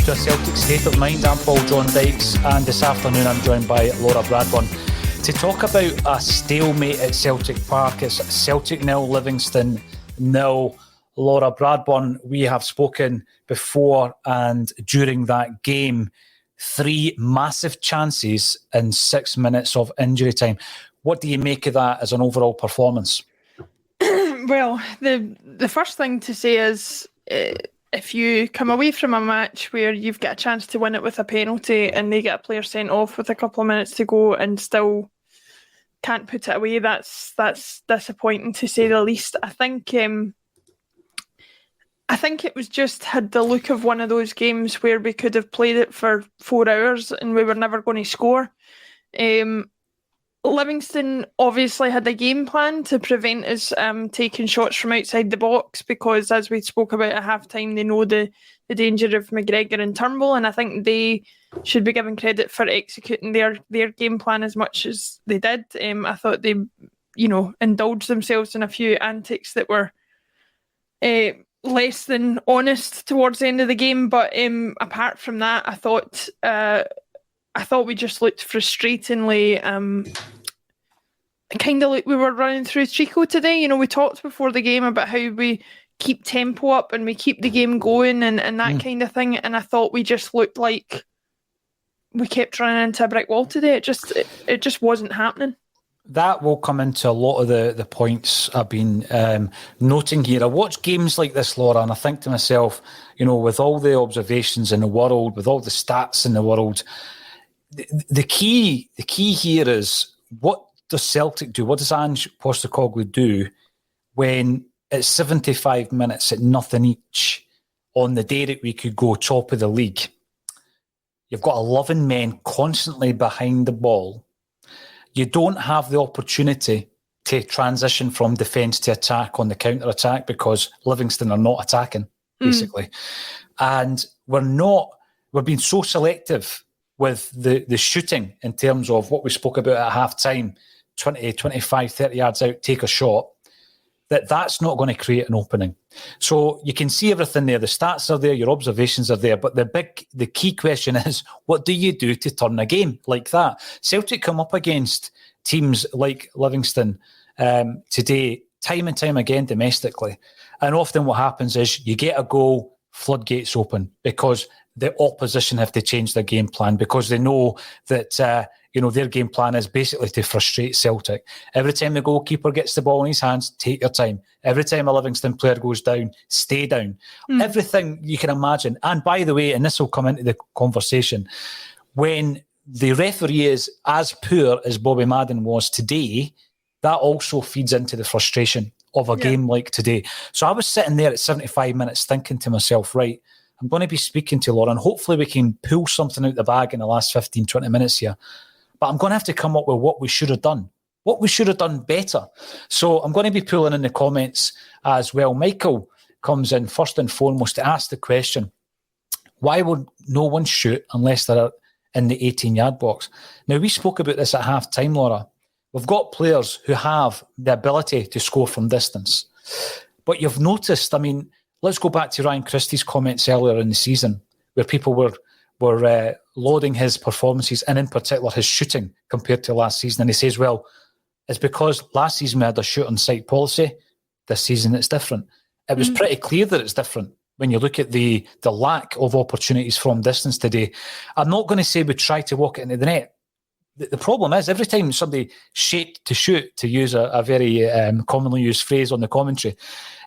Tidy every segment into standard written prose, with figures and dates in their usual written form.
to A Celtic State of Mind. I'm John Dykes, and this afternoon I'm joined by Laura Bradburn to talk about a stalemate at Celtic Park. It's Celtic 0, Livingston 0. Laura Bradburn, we have spoken before and during that game. 3 massive chances in 6 minutes of injury time. What do you make of that as an overall performance? Well, the first thing to say is if you come away from a match where you've got a chance to win it with a penalty and they get a player sent off with a couple of minutes to go and still can't put it away, that's disappointing to say the least. I think it was just had the look of one of those games where we could have played it for 4 hours and we were never going to score. Livingston obviously had a game plan to prevent us taking shots from outside the box because, as we spoke about at half-time, they know the danger of McGregor and Turnbull, and I think they should be given credit for executing their game plan as much as they did. I thought they, indulged themselves in a few antics that were less than honest towards the end of the game, but apart from that, I thought we just looked frustratingly kind of like we were running through Chico today. We talked before the game about how we keep tempo up and we keep the game going and that kind of thing, and I thought we just looked like we kept running into a brick wall today. It just wasn't happening. That will come into a lot of the points I've been noting here. I watch games like this, Laura, and I think to myself, with all the observations in the world, with all the stats in the world, the key here is, what does Celtic do? What does Ange Postecoglou do when it's 75 minutes at nothing each on the day that we could go top of the league? You've got 11 men constantly behind the ball. You don't have the opportunity to transition from defence to attack on the counter-attack because Livingston are not attacking, basically. And we're being so selective with the shooting in terms of what we spoke about at half-time, 20, 25, 30 yards out, take a shot, that's not going to create an opening. So you can see everything there. The stats are there, your observations are there, but the key question is, what do you do to turn a game like that? Celtic come up against teams like Livingston today, time and time again domestically, and often what happens is you get a goal, floodgates open, because the opposition have to change their game plan because they know that their game plan is basically to frustrate Celtic. Every time the goalkeeper gets the ball in his hands, take your time. Every time a Livingston player goes down, stay down. Everything you can imagine. And by the way, and this will come into the conversation, when the referee is as poor as Bobby Madden was today, that also feeds into the frustration of a game like today. So I was sitting there at 75 minutes thinking to myself, right, I'm going to be speaking to Laura and hopefully we can pull something out the bag in the last 15, 20 minutes here. But I'm going to have to come up with what we should have done, what we should have done better. So I'm going to be pulling in the comments as well. Michael comes in first and foremost to ask the question, why would no one shoot unless they're in the 18-yard box? Now, we spoke about this at half-time, Laura. We've got players who have the ability to score from distance. But you've noticed, let's go back to Ryan Christie's comments earlier in the season where people were lauding his performances and in particular his shooting compared to last season. And he says, well, it's because last season we had a shoot on sight policy. This season it's different. It was pretty clear that it's different when you look at the lack of opportunities from distance today. I'm not going to say we try to walk it into the net. The problem is every time somebody shaped to shoot, to use a very commonly used phrase on the commentary,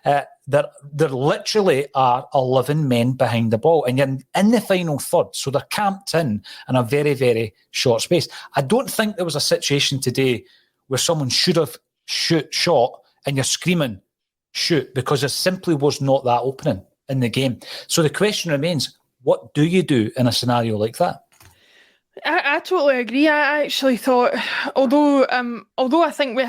there literally are 11 men behind the ball and you're in the final third, so they're camped in a very, very short space. I don't think there was a situation today where someone should have shot and you're screaming, shoot, because there simply was not that opening in the game. So the question remains, what do you do in a scenario like that? I totally agree. I actually thought, although I think we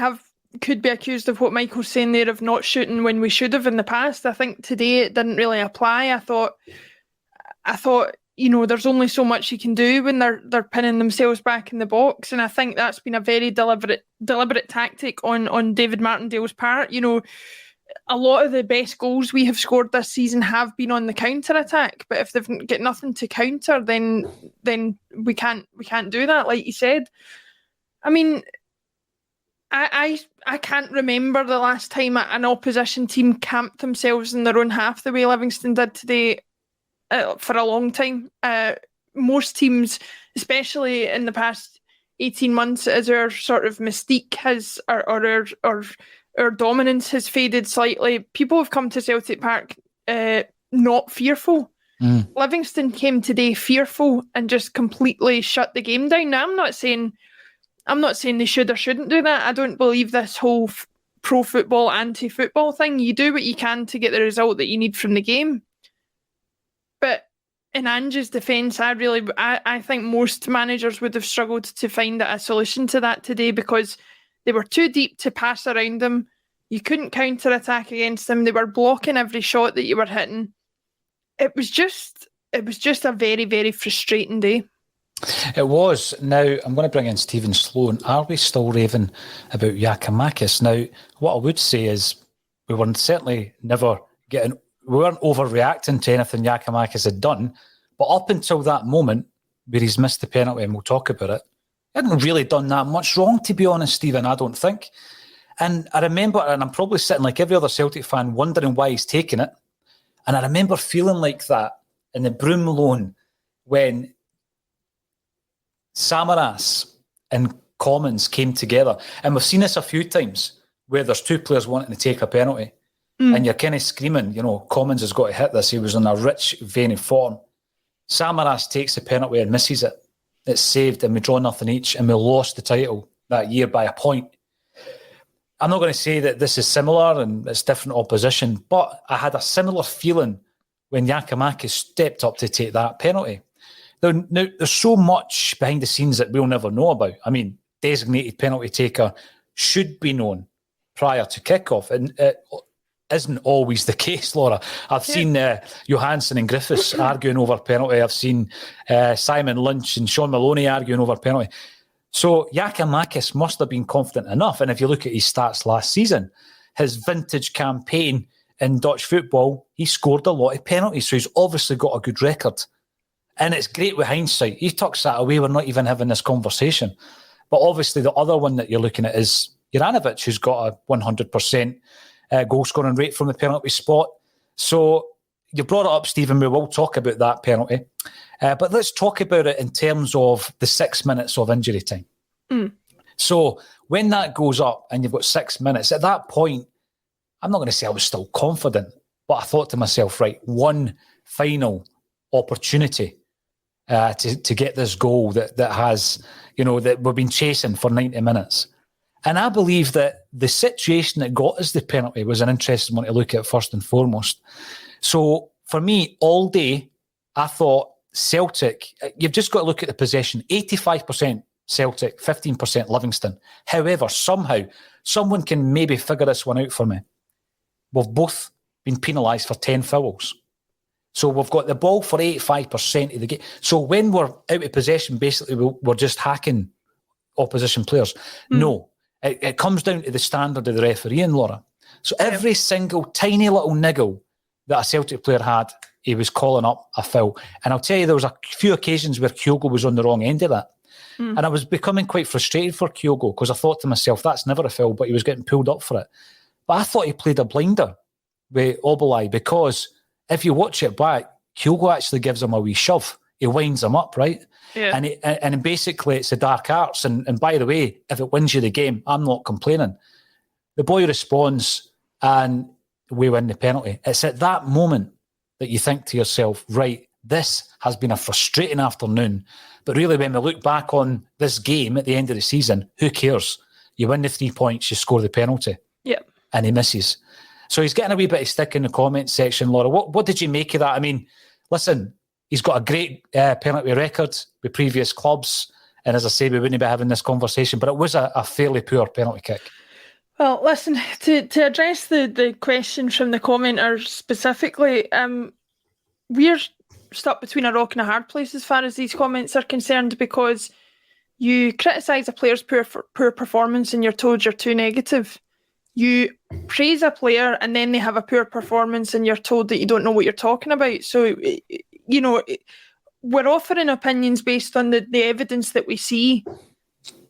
could be accused of what Michael's saying there of not shooting when we should have in the past, I think today it didn't really apply. I thought there's only so much you can do when they're pinning themselves back in the box, and I think that's been a very deliberate tactic on David Martindale's part. a lot of the best goals we have scored this season have been on the counter attack. But if they've got nothing to counter, then we can't do that. Like you said, I mean, I can't remember the last time an opposition team camped themselves in their own half the way Livingston did today for a long time. Most teams, especially in the past 18 months, as our sort of mystique has, or our dominance has faded slightly, people have come to Celtic Park not fearful. Livingston came today fearful and just completely shut the game down. Now, I'm not saying they should or shouldn't do that. I don't believe this whole pro-football, anti-football thing. You do what you can to get the result that you need from the game. But in Ange's defence, I think most managers would have struggled to find a solution to that today, because they were too deep to pass around them. You couldn't counter-attack against them. They were blocking every shot that you were hitting. It was just a very, very frustrating day. It was. Now, I'm going to bring in Stephen Sloan. Are we still raving about Giakoumakis? Now, what I would say is we weren't overreacting to anything Giakoumakis had done, but up until that moment where he's missed the penalty, and we'll talk about it, he hadn't really done that much wrong, to be honest, Stephen, I don't think. And I remember, and I'm probably sitting like every other Celtic fan, wondering why he's taking it. And I remember feeling like that in the Broom loan when Samaras and Commons came together. And we've seen this a few times where there's two players wanting to take a penalty. And you're kind of screaming, Commons has got to hit this. He was in a rich vein of form. Samaras takes the penalty and misses it. It's saved and we draw nothing each, and we lost the title that year by a point. I'm not going to say that this is similar and it's different opposition, but I had a similar feeling when Giakoumakis stepped up to take that penalty. Now, there's so much behind the scenes that we'll never know about. I mean, designated penalty taker should be known prior to kickoff, and it isn't always the case, Laura. I've seen Johansson and Griffiths arguing over penalty. I've seen Simon Lynch and Sean Maloney arguing over penalty. So Giakoumakis must have been confident enough. And if you look at his stats last season, his vintage campaign in Dutch football, he scored a lot of penalties. So he's obviously got a good record. And it's great with hindsight. He tucks that away. We're not even having this conversation. But obviously the other one that you're looking at is Juranovic, who's got a 100% goal scoring rate from the penalty spot. So you brought it up, Stephen. We will talk about that penalty. But let's talk about it in terms of the 6 minutes of injury time. So when that goes up and you've got 6 minutes, at that point, I'm not going to say I was still confident, but I thought to myself, right, one final opportunity to get this goal that has, that we've been chasing for 90 minutes. And I believe that the situation that got us the penalty was an interesting one to look at first and foremost. So for me, all day, I thought Celtic, you've just got to look at the possession, 85% Celtic, 15% Livingston. However, somehow, someone can maybe figure this one out for me. We've both been penalised for 10 fouls. So we've got the ball for 85% of the game. So when we're out of possession, basically we're just hacking opposition players. No, it comes down to the standard of the refereeing, Laura. So every single tiny little niggle that a Celtic player had, he was calling up a foul. And I'll tell you, there was a few occasions where Kyogo was on the wrong end of that. And I was becoming quite frustrated for Kyogo because I thought to myself, that's never a foul, but he was getting pulled up for it. But I thought he played a blinder with Obalai, because if you watch it back, Kyogo actually gives him a wee shove. He winds him up, right? Yeah. And basically it's the dark arts. And by the way, if it wins you the game, I'm not complaining. The boy responds and we win the penalty. It's at that moment that you think to yourself, right, this has been a frustrating afternoon. But really, when we look back on this game at the end of the season, who cares? You win the 3 points, you score the penalty. Yep. And he misses. So he's getting a wee bit of stick in the comment section, Laura. What did you make of that? I mean, listen, he's got a great penalty record with previous clubs. And as I say, we wouldn't be having this conversation, but it was a fairly poor penalty kick. Well, listen, to address the question from the commenter specifically, we're stuck between a rock and a hard place as far as these comments are concerned, because you criticise a player's poor performance and you're told you're too negative. you praise a player and then they have a poor performance and you're told that you don't know what you're talking about. So, you know, we're offering opinions based on the evidence that we see.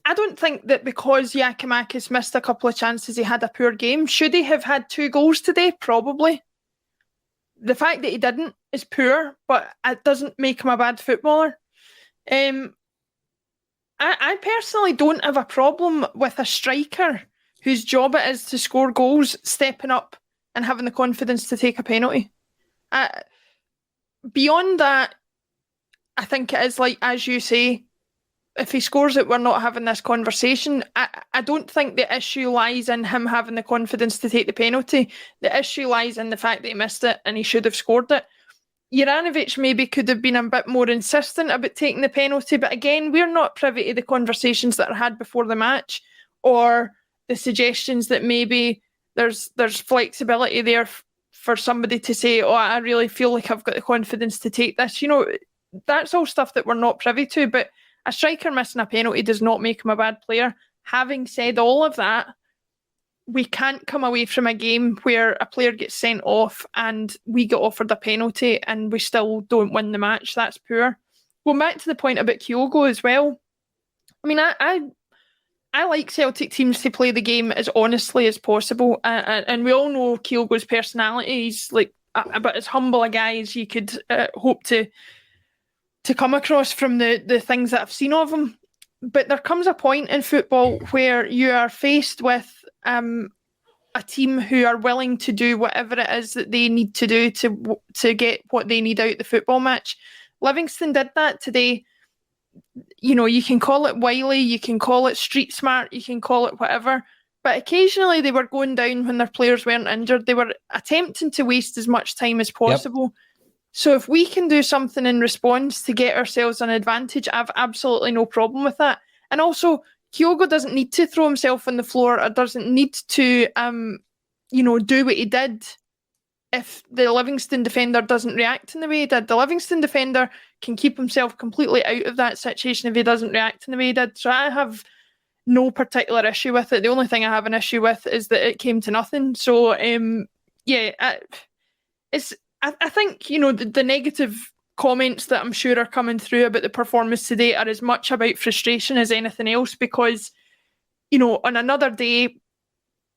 I don't think that because Giakoumakis missed a couple of chances, he had a poor game. Should he have had 2 goals today? Probably. The fact that he didn't is poor, but it doesn't make him a bad footballer. I personally don't have a problem with a striker whose job it is to score goals stepping up and having the confidence to take a penalty. Beyond that, I think it is like, as you say, if he scores it, we're not having this conversation. I don't think the issue lies in him having the confidence to take the penalty. The issue lies in the fact that he missed it and he should have scored it. Juranovic maybe could have been a bit more insistent about taking the penalty, but again, we're not privy to the conversations that are had before the match or the suggestions that maybe there's flexibility there for somebody to say, oh, I really feel like I've got the confidence to take this. You know, that's all stuff that we're not privy to, but a striker missing a penalty does not make him a bad player. Having said all of that, we can't come away from a game where a player gets sent off and we get offered a penalty and we still don't win the match. That's poor. Going back to the point about Kyogo as well. I mean, I like Celtic teams to play the game as honestly as possible. And we all know Kyogo's personality. He's like about as humble a guy as you could hope to come across from the things that I've seen of him. But there comes a point in football where you are faced with a team who are willing to do whatever it is that they need to do to get what they need out the football match. Livingston did that today. You know, you can call it wily, you can call it street smart, you can call it whatever, but occasionally they were going down when their players weren't injured. They were attempting to waste as much time as possible. Yep. So if we can do something in response to get ourselves an advantage, I have absolutely no problem with that. And also, Kyogo doesn't need to throw himself on the floor or doesn't need to, do what he did if the Livingston defender doesn't react in the way he did. The Livingston defender can keep himself completely out of that situation if he doesn't react in the way he did. So I have no particular issue with it. The only thing I have an issue with is that it came to nothing. So, I think, you know, the negative comments that I'm sure are coming through about the performance today are as much about frustration as anything else because, you know, on another day,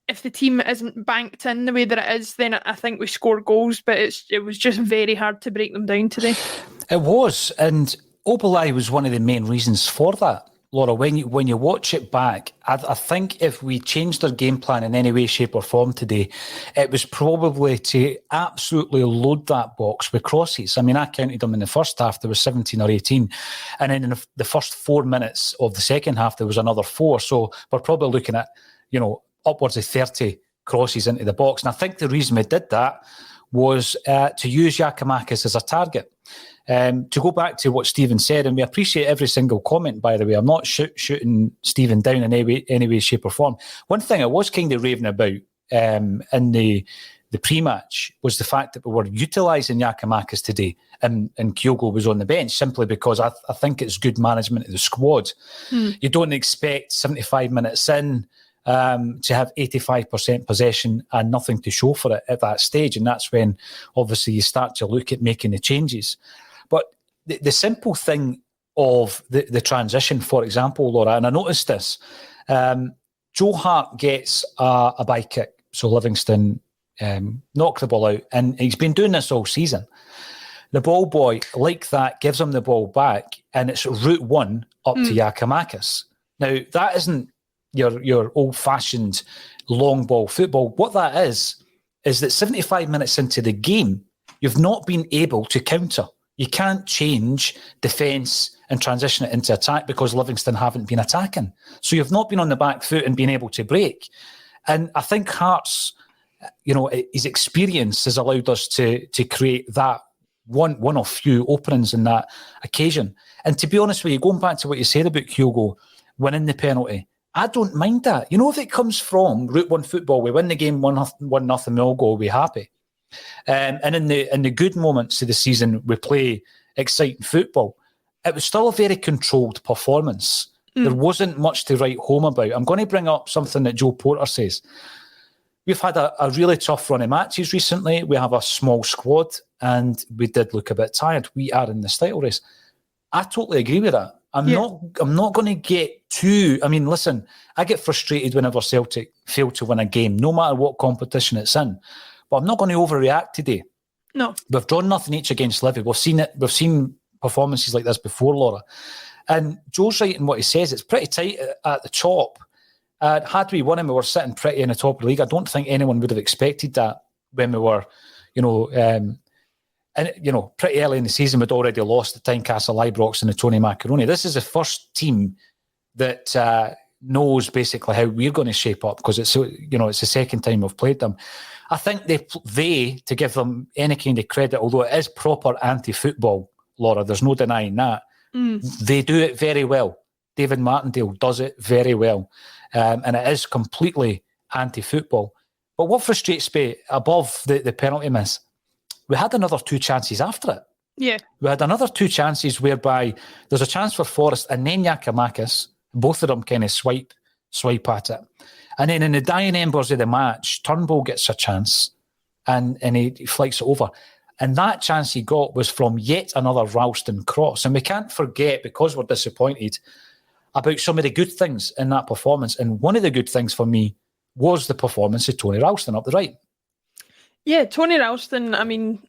if the team isn't banked in the way that it is, then I think we score goals, but it was just very hard to break them down today. It was, and Obalai was one of the main reasons for that. Laura, when you watch it back, I think if we changed our game plan in any way, shape or form today, it was probably to absolutely load that box with crosses. I mean, I counted them in the first half, there was 17 or 18. And then in the first 4 minutes of the second half, there was another 4. So we're probably looking at, you know, upwards of 30 crosses into the box. And I think the reason we did that was to use Giakoumakis as a target. To go back to what Stephen said, and we appreciate every single comment, by the way. I'm not shooting Stephen down in any way, shape or form. One thing I was kind of raving about in the pre-match was the fact that we were utilising Giakoumakis today and Kyogo was on the bench simply because I think it's good management of the squad. You don't expect 75 minutes in to have 85% possession and nothing to show for it at that stage. And that's when obviously you start to look at making the changes. But the simple thing of the transition, for example, Laura, and I noticed this, Joe Hart gets a by kick. So Livingston knock the ball out, and he's been doing this all season. The ball boy, like that, gives him the ball back, and it's route one up to Giakoumakis. Now, that isn't your old-fashioned long ball football. What that is that 75 minutes into the game, you've not been able to counter. You can't change defence and transition it into attack because Livingston haven't been attacking. So you've not been on the back foot and been able to break. And I think Hart's, his experience has allowed us to create that one of few openings in that occasion. And to be honest with you, going back to what you said about Kyogo winning the penalty, I don't mind that. You know, if it comes from Route 1 football, we win the game 1-0, we all go away happy. And in the good moments of the season, we play exciting football. It was still a very controlled performance. There wasn't much to write home about. I'm going to bring up something that Joe Porter says. we've had a really tough run of matches recently. We have a small squad, and we did look a bit tired. We are in this title race. I totally agree with that. I'm not going to get too... I mean, listen, I get frustrated whenever Celtic fail to win a game, no matter what competition it's in. But I'm not going to overreact today. No. We've drawn nothing each against Livy. We've seen it. We've seen performances like this before, Laura. And Joe's right in what he says. It's pretty tight at the top. Had we won and we were sitting pretty in the top of the league, I don't think anyone would have expected that when we were, pretty early in the season. We'd already lost the Tynecastle Ibrox and the Tony Macaroni. This is the first team that knows basically how we're going to shape up, because it's the second time we've played them. I think they to give them any kind of credit, although it is proper anti-football, Laura, there's no denying that. They do it very well. David Martindale does it very well. And it is completely anti-football. But what frustrates me above the penalty miss, we had another 2 chances after it. Yeah. We had another 2 chances whereby there's a chance for Forrest and then Giakoumakis. Both of them kind of swipe at it. And then in the dying embers of the match, Turnbull gets a chance and he flights it over. And that chance he got was from yet another Ralston cross. And we can't forget, because we're disappointed, about some of the good things in that performance. And one of the good things for me was the performance of Tony Ralston up the right. Yeah, Tony Ralston, I mean,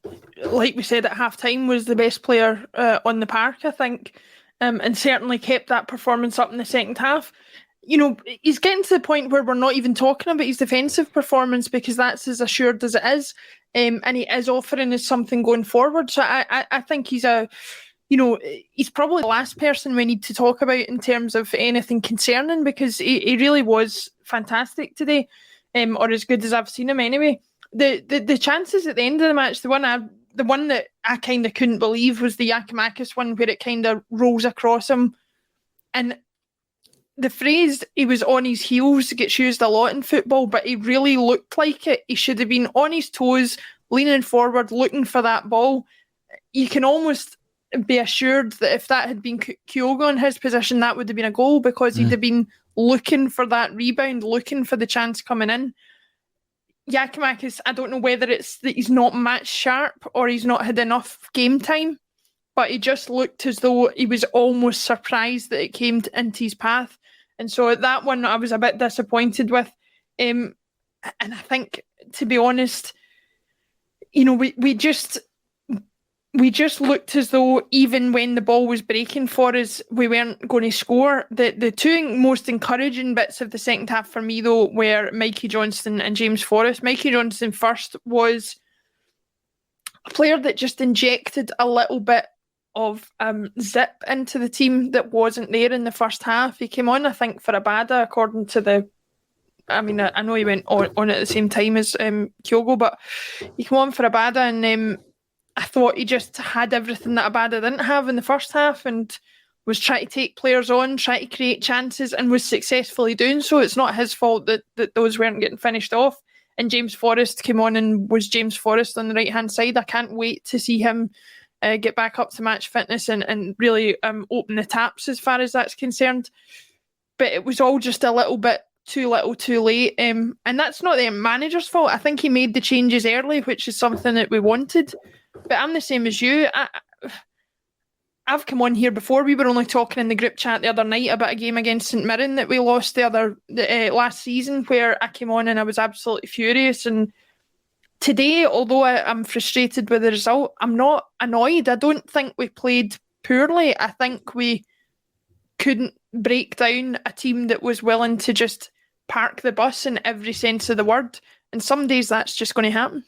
like we said at half-time, was the best player on the park, I think, and certainly kept that performance up in the second half. He's getting to the point where we're not even talking about his defensive performance, because that's as assured as it is, and he is offering us something going forward. So I think he's he's probably the last person we need to talk about in terms of anything concerning, because he really was fantastic today, or as good as I've seen him anyway. The chances at the end of the match, the one that I kind of couldn't believe was the Giakoumakis one, where it kind of rolls across him, and the phrase "he was on his heels" gets used a lot in football, but he really looked like it. He should have been on his toes, leaning forward, looking for that ball. You can almost be assured that if that had been Kyogo in his position, that would have been a goal, because he'd have been looking for that rebound, looking for the chance coming in. Giakoumakis, I don't know whether it's that he's not match sharp or he's not had enough game time, but he just looked as though he was almost surprised that it came into his path. And so that one I was a bit disappointed with. And I think, to be honest, we just looked as though even when the ball was breaking for us, we weren't going to score. The 2 most encouraging bits of the second half for me, though, were Mikey Johnston and James Forrest. Mikey Johnston first was a player that just injected a little bit of zip into the team that wasn't there in the first half. He came on, I think, for Abada, according to I know he went on at the same time as Kyogo, but he came on for Abada, and I thought he just had everything that Abada didn't have in the first half, and was trying to take players on, trying to create chances, and was successfully doing so. It's not his fault that those weren't getting finished off. And James Forrest came on and was James Forrest on the right-hand side. I can't wait to see him get back up to match fitness and really open the taps as far as that's concerned. But it was all just a little bit too little too late. And that's not the manager's fault. I think he made the changes early, which is something that we wanted. But I'm the same as you. I've come on here before. We were only talking in the group chat the other night about a game against St Mirren that we lost last season, where I came on and I was absolutely furious. And today, although I'm frustrated with the result, I'm not annoyed. I don't think we played poorly. I think we couldn't break down a team that was willing to just park the bus in every sense of the word. And some days that's just going to happen.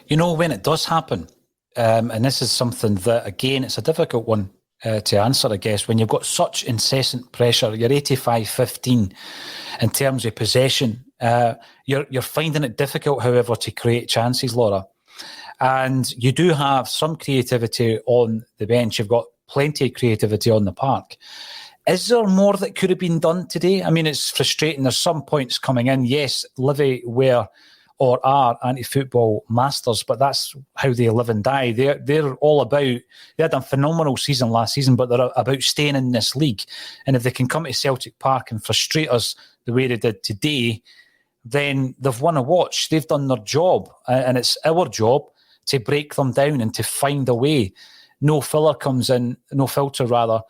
When it does happen, and this is something that, again, it's a difficult one to answer, I guess, when you've got such incessant pressure, you're 85-15 in terms of possession. You're finding it difficult, however, to create chances, Laura. And you do have some creativity on the bench. You've got plenty of creativity on the park. Is there more that could have been done today? I mean, it's frustrating. There's some points coming in. Yes, Livy were or are anti-football masters, but that's how they live and die. They're all about, they had a phenomenal season last season, but they're about staying in this league. And if they can come to Celtic Park and frustrate us the way they did today, then they've won a watch. They've done their job, and it's our job to break them down and to find a way. No filter rather.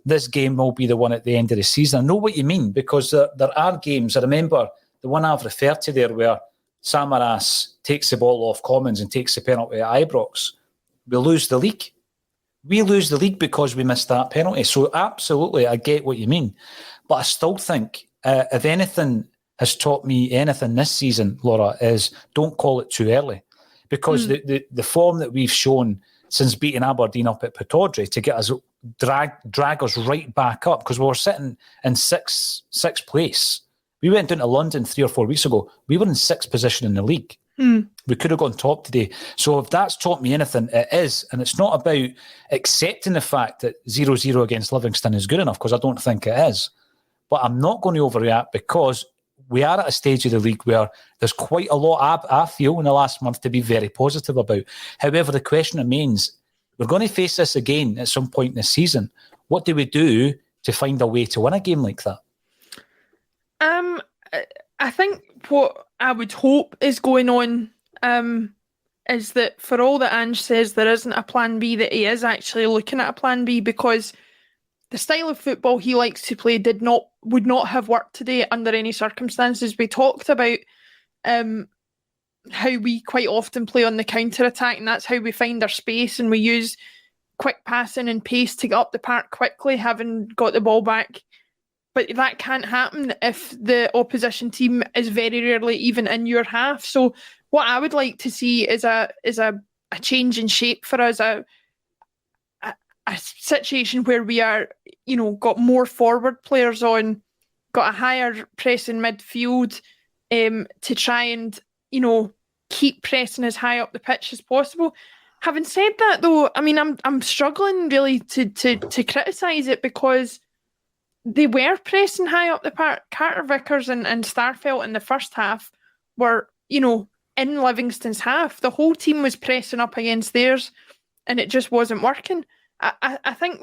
This game will be the one at the end of the season. I know what you mean, because there are games. I remember the one I've referred to there where Samaras takes the ball off Commons and takes the penalty at Ibrox. We lose the league. We lose the league because we missed that penalty. So absolutely, I get what you mean. But I still think, if anything has taught me anything this season, Laura, is don't call it too early. Because the form that we've shown since beating Aberdeen up at Pittodrie to get us, drag us right back up, because we were sitting in sixth place. We went down to London 3 or 4 weeks ago. We were in 6th position in the league. We could have gone top today. So if that's taught me anything, it is. And it's not about accepting the fact that 0-0 against Livingston is good enough, because I don't think it is. But I'm not going to overreact, because we are at a stage of the league where there's quite a lot, I feel, in the last month to be very positive about. However, the question remains, we're going to face this again at some point in the season. What do we do to find a way to win a game like that? I think what I would hope is going on is that for all that Ange says there isn't a plan B, that he is actually looking at a plan B, because the style of football he likes to play would not have worked today under any circumstances. We talked about how we quite often play on the counter-attack, and that's how we find our space, and we use quick passing and pace to get up the park quickly, having got the ball back. But that can't happen if the opposition team is very rarely even in your half. So what I would like to see is a change in shape for us, a situation where we are, got more forward players on, got a higher press in midfield to try and, keep pressing as high up the pitch as possible. Having said that, though, I mean, I'm struggling really to criticise it, because they were pressing high up the park. Carter Vickers and Starfelt in the first half were, in Livingston's half. The whole team was pressing up against theirs, and it just wasn't working. I think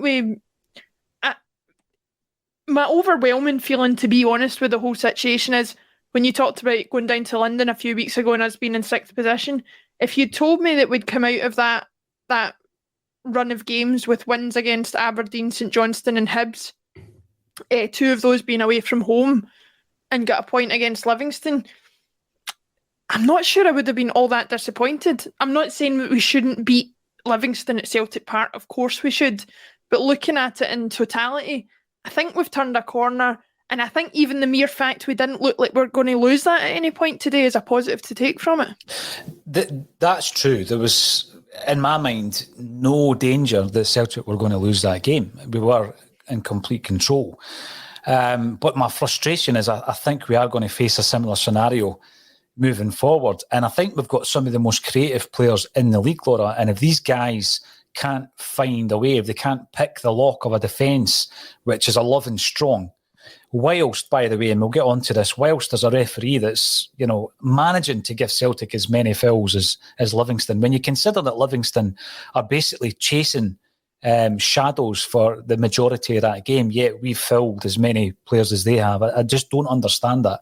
my overwhelming feeling, to be honest, with the whole situation is, when you talked about going down to London a few weeks ago and us being in 6th position, if you told me that we'd come out of that run of games with wins against Aberdeen, St Johnstone and Hibs, 2 of those being away from home, and got a point against Livingston, I'm not sure I would have been all that disappointed. I'm not saying that we shouldn't beat Livingston at Celtic Park. Of course we should. But looking at it in totality, I think we've turned a corner. And I think even the mere fact we didn't look like we're going to lose that at any point today is a positive to take from it. That's true. There was, in my mind, no danger that Celtic were going to lose that game. We were in complete control. But my frustration is I think we are going to face a similar scenario moving forward. And I think we've got some of the most creative players in the league, Laura. And if these guys can't find a way, if they can't pick the lock of a defence, which is 11 strong, whilst, by the way, and we'll get on to this, whilst there's a referee that's, managing to give Celtic as many fouls as Livingston, when you consider that Livingston are basically chasing shadows for the majority of that game, yet we've fouled as many players as they have. I just don't understand that.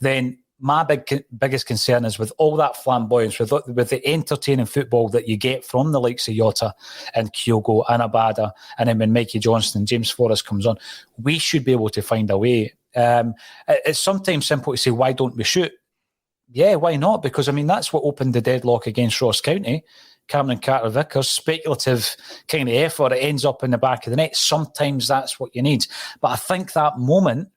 Then my biggest concern is with all that flamboyance, with the entertaining football that you get from the likes of Jota and Kyogo and Abada, and then when Mikey Johnston and James Forrest comes on, we should be able to find a way. It's sometimes simple to say, why don't we shoot? Yeah, why not? Because, that's what opened the deadlock against Ross County. Cameron Carter-Vickers, speculative kind of effort, it ends up in the back of the net. Sometimes that's what you need. But I think that moment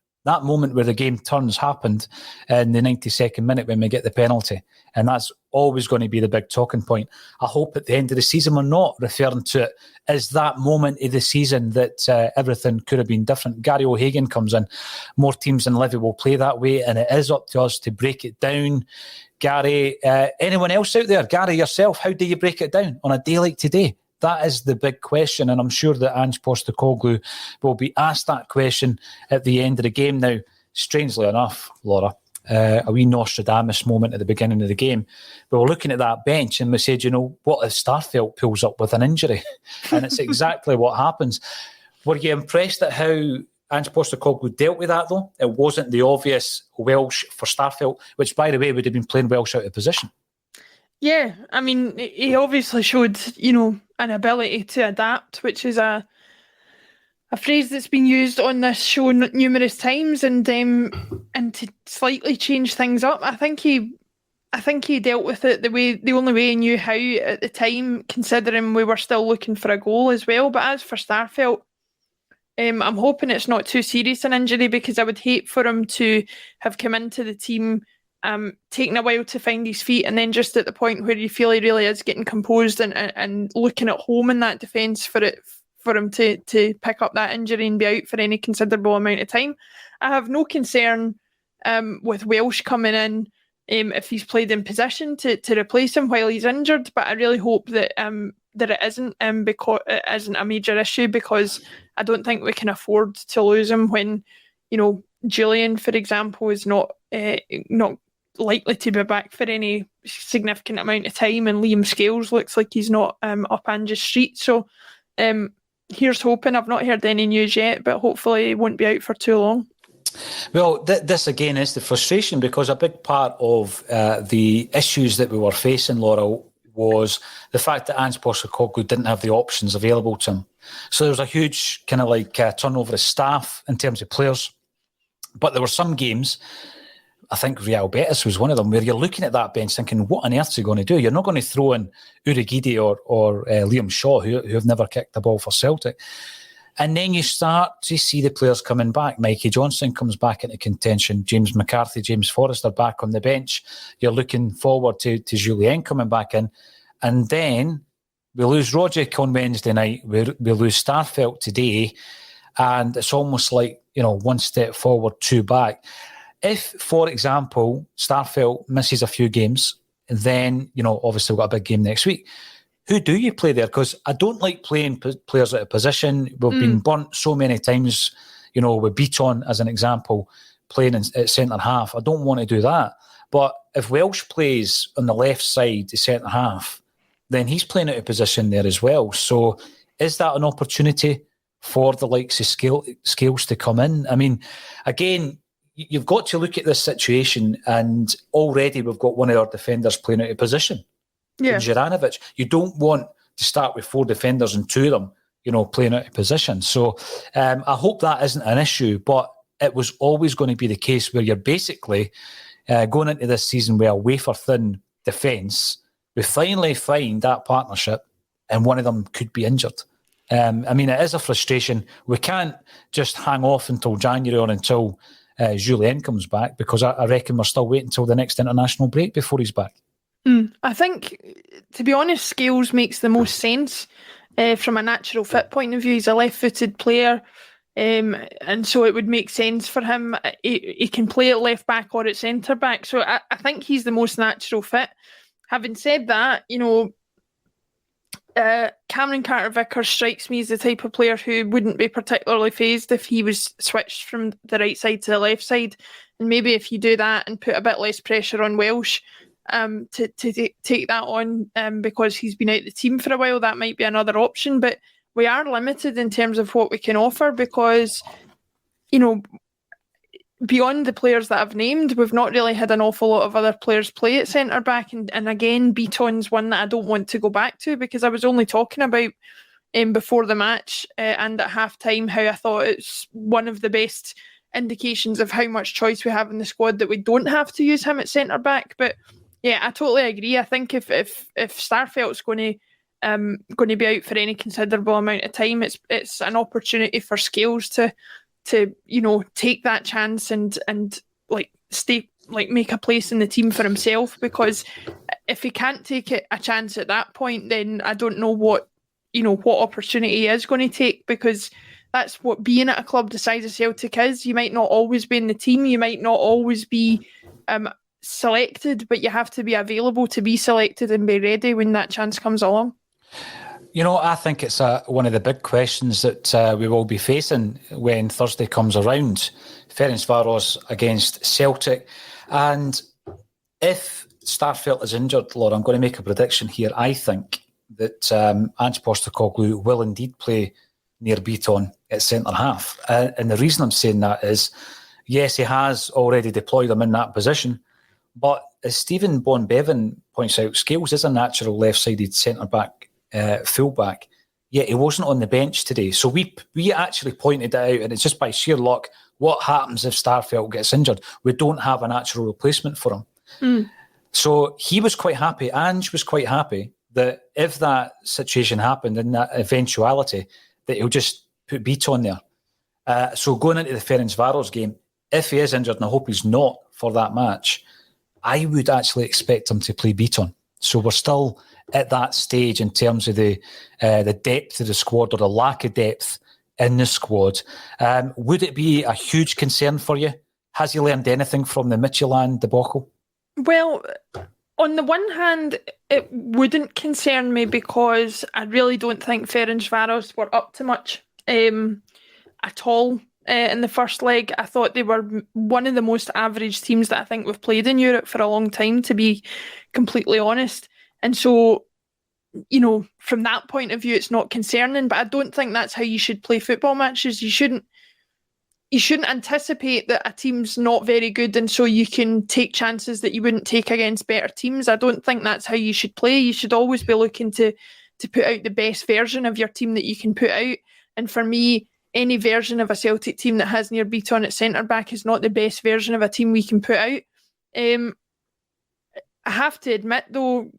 where the game turns happened in the 92nd minute when we get the penalty. And that's always going to be the big talking point. I hope at the end of the season we're not referring to it as that moment of the season that everything could have been different. Gary O'Hagan comes in. More teams than Livy will play that way, and it is up to us to break it down. Gary, anyone else out there? Gary, yourself, how do you break it down on a day like today? That is the big question, and I'm sure that Ange Postecoglou will be asked that question at the end of the game. Now, strangely enough, Laura, a wee Nostradamus moment at the beginning of the game, we were looking at that bench and we said, what if Starfelt pulls up with an injury? And it's exactly what happens. Were you impressed at how Ange Postecoglou dealt with that, though. It wasn't the obvious Welsh for Starfelt, which, by the way, would have been playing Welsh out of position. Yeah, I mean, he obviously showed, an ability to adapt, which is a phrase that's been used on this show numerous times, and to slightly change things up. I think he dealt with it the only way he knew how at the time, considering we were still looking for a goal as well. But as for Starfelt, I'm hoping it's not too serious an injury, because I would hate for him to have come into the team, taking a while to find his feet, and then just at the point where you feel he really is getting composed and looking at home in that defence for him to pick up that injury and be out for any considerable amount of time. I have no concern with Welsh coming in if he's played in position to replace him while he's injured, but I really hope that it isn't, because it isn't a major issue, because I don't think we can afford to lose him when, Julian, for example, is not likely to be back for any significant amount of time, and Liam Scales looks like he's not up Ange's street. So here's hoping. I've not heard any news yet, but hopefully he won't be out for too long. Well, this again is the frustration, because a big part of the issues that we were facing, Laura, was the fact that Ange Postecoglou didn't have the options available to him. So there was a huge kind of turnover of staff in terms of players. But there were some games, I think Real Betis was one of them, where you're looking at that bench thinking, what on earth are you going to do? You're not going to throw in Urhoghide or Liam Shaw, who have never kicked the ball for Celtic. And then you start to see the players coming back. Mikey Johnson comes back into contention. James McCarthy, James Forrester back on the bench. You're looking forward to Julien coming back in. And then we lose Rogic on Wednesday night. We lose Starfelt today. And it's almost like, one step forward, two back. If, for example, Starfelt misses a few games, then, obviously we've got a big game next week. Who do you play there? Because I don't like playing players out of position. We've been burnt so many times, with Beaton, as an example, playing at centre-half. I don't want to do that. But if Welsh plays on the left side, the centre-half, then he's playing out of position there as well. So is that an opportunity for the likes of Scales to come in? I mean, again, you've got to look at this situation, and already we've got one of our defenders playing out of position. Yeah. Juranovic. You don't want to start with four defenders and two of them, playing out of position. So I hope that isn't an issue, but it was always going to be the case where you're basically going into this season with a wafer-thin defence. We finally find that partnership, and one of them could be injured. It is a frustration. We can't just hang off until January or until Julien comes back, because I reckon we're still waiting until the next international break before he's back. I think, to be honest, Scales makes the most sense from a natural fit point of view. He's a left-footed player, and so it would make sense for him. He can play at left-back or at centre-back, so I think he's the most natural fit. Having said that, Cameron Carter-Vickers strikes me as the type of player who wouldn't be particularly fazed if he was switched from the right side to the left side. And maybe if you do that and put a bit less pressure on Welsh, to take that on because he's been out the team for a while, that might be another option. But we are limited in terms of what we can offer, because beyond the players that I've named, we've not really had an awful lot of other players play at centre back, and again, Beaton's one that I don't want to go back to, because I was only talking about before the match and at half time how I thought it's one of the best indications of how much choice we have in the squad that we don't have to use him at centre back. But yeah, I totally agree. I think if Starfelt's going to be out for any considerable amount of time, it's an opportunity for Scales to take that chance and make a place in the team for himself. Because if he can't take a chance at that point, then I don't know what opportunity he is going to take, because that's what being at a club the size of Celtic is. You might not always be in the team, you might not always be selected, but you have to be available to be selected and be ready when that chance comes along. I think it's one of the big questions that we will be facing when Thursday comes around. Ferencváros against Celtic. And if Starfelt is injured, Laura, I'm going to make a prediction here. I think that Ange Postecoglou will indeed play near Beaton at centre-half. And the reason I'm saying that is, yes, he has already deployed him in that position, but as Stephen Bonbevan points out, Scales is a natural left-sided centre-back, full-back, yet he wasn't on the bench today. So we actually pointed it out, and it's just by sheer luck, what happens if Starfelt gets injured? We don't have a natural replacement for him. So he was quite happy, Ange was quite happy, that if that situation happened, in that eventuality, that he'll just put Beaton there. So going into the Ferencváros game, if he is injured, and I hope he's not for that match, I would actually expect him to play Beaton. So we're still at that stage in terms of the depth of the squad, or the lack of depth in the squad. Would it be a huge concern for you? Has he learned anything from the Midtjylland debacle? Well, on the one hand, it wouldn't concern me because I really don't think Ferencváros were up to much at all in the first leg. I thought they were one of the most average teams that I think we've played in Europe for a long time, to be completely honest. And so, you know, from that point of view, it's not concerning, but I don't think that's how you should play football matches. You shouldn't anticipate that a team's not very good and so you can take chances that you wouldn't take against better teams. I don't think that's how you should play. You should always be looking to put out the best version of your team that you can put out. And for me, any version of a Celtic team that has Nir Beaton at centre-back is not the best version of a team we can put out. I have to admit, though,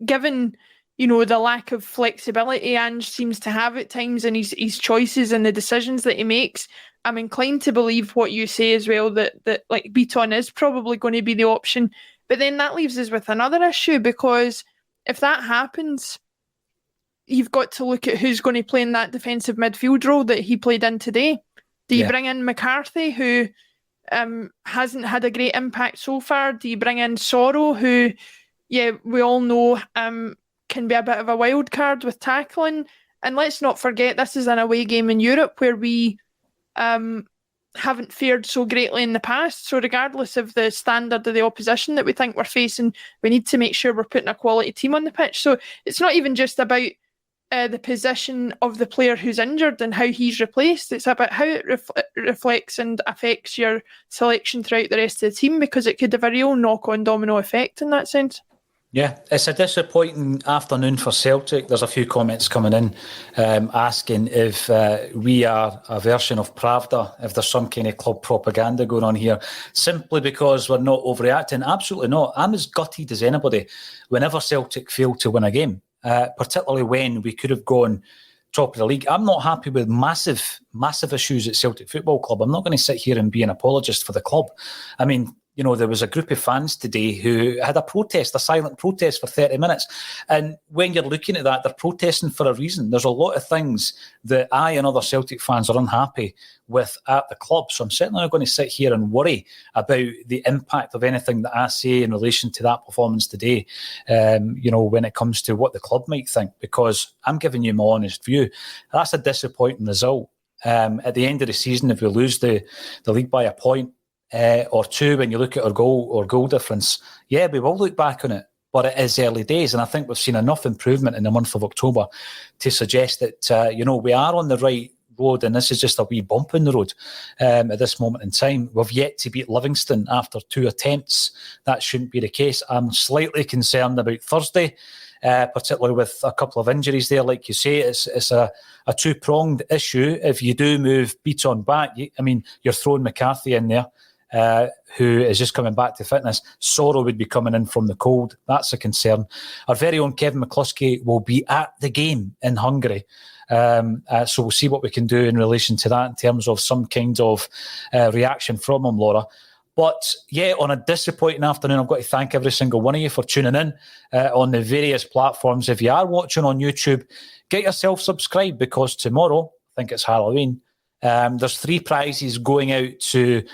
given, you know, the lack of flexibility Ange seems to have at times and his choices and the decisions that he makes, I'm inclined to believe what you say as well, that like Beaton is probably going to be the option. But then that leaves us with another issue, because if that happens, you've got to look at who's going to play in that defensive midfield role that he played in today. Do you bring in McCarthy, who hasn't had a great impact so far? Do you bring in Soro, who, we all know can be a bit of a wild card with tackling? And let's not forget, this is an away game in Europe where we haven't fared so greatly in the past. So regardless of the standard of the opposition that we think we're facing, we need to make sure we're putting a quality team on the pitch. So it's not even just about the position of the player who's injured and how he's replaced. It's about how it reflects and affects your selection throughout the rest of the team, because it could have a real knock-on domino effect in that sense. Yeah, it's a disappointing afternoon for Celtic. There's a few comments coming in asking if we are a version of Pravda, if there's some kind of club propaganda going on here, simply because we're not overreacting. Absolutely not. I'm as gutted as anybody whenever Celtic fail to win a game, particularly when we could have gone top of the league. I'm not happy with massive issues at Celtic Football Club. I'm not going to sit here and be an apologist for the club. I mean, you know, there was a group of fans today who had a silent protest for 30 minutes. And when you're looking at that, they're protesting for a reason. There's a lot of things that I and other Celtic fans are unhappy with at the club. So I'm certainly not going to sit here and worry about the impact of anything that I say in relation to that performance today, you know, when it comes to what the club might think, because I'm giving you my honest view. That's a disappointing result. At the end of the season, if we lose the league by a point, or two, when you look at our goal difference, we will look back on it, but it is early days, and I think we've seen enough improvement in the month of October to suggest that you know, we are on the right road, and this is just a wee bump in the road at this moment in time. We've yet to beat Livingston after 2 attempts. That shouldn't be the case. I'm slightly concerned about Thursday, particularly with a couple of injuries there. Like you say, it's a two-pronged issue. If you do move Beaton back, you're throwing McCarthy in there, who is just coming back to fitness. Soro would be coming in from the cold. That's a concern. Our very own Kevin McCluskey will be at the game in Hungary. So we'll see what we can do in relation to that in terms of some kind of reaction from him, Laura. But on a disappointing afternoon, I've got to thank every single one of you for tuning in on the various platforms. If you are watching on YouTube, get yourself subscribed, because tomorrow, I think it's Halloween, there's 3 prizes going out to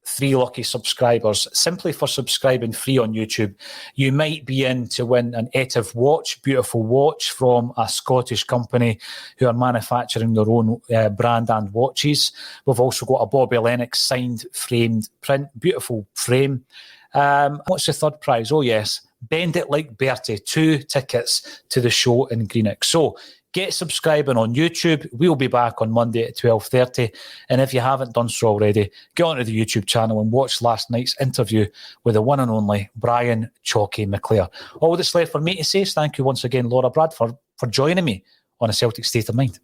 3 lucky subscribers simply for subscribing free on YouTube. You might be in to win an Etiv watch, beautiful watch from a Scottish company who are manufacturing their own brand and watches. We've also got a Bobby Lennox signed framed print, beautiful frame. What's the third prize? Oh yes, Bend It Like Bertie, 2 tickets to the show in Greenock. So get subscribing on YouTube. We'll be back on Monday at 12:30. And if you haven't done so already, get onto the YouTube channel and watch last night's interview with the one and only Brian Chalky McClare. All that's left for me to say is thank you once again, Laura Bradburn, for joining me on A Celtic State of Mind.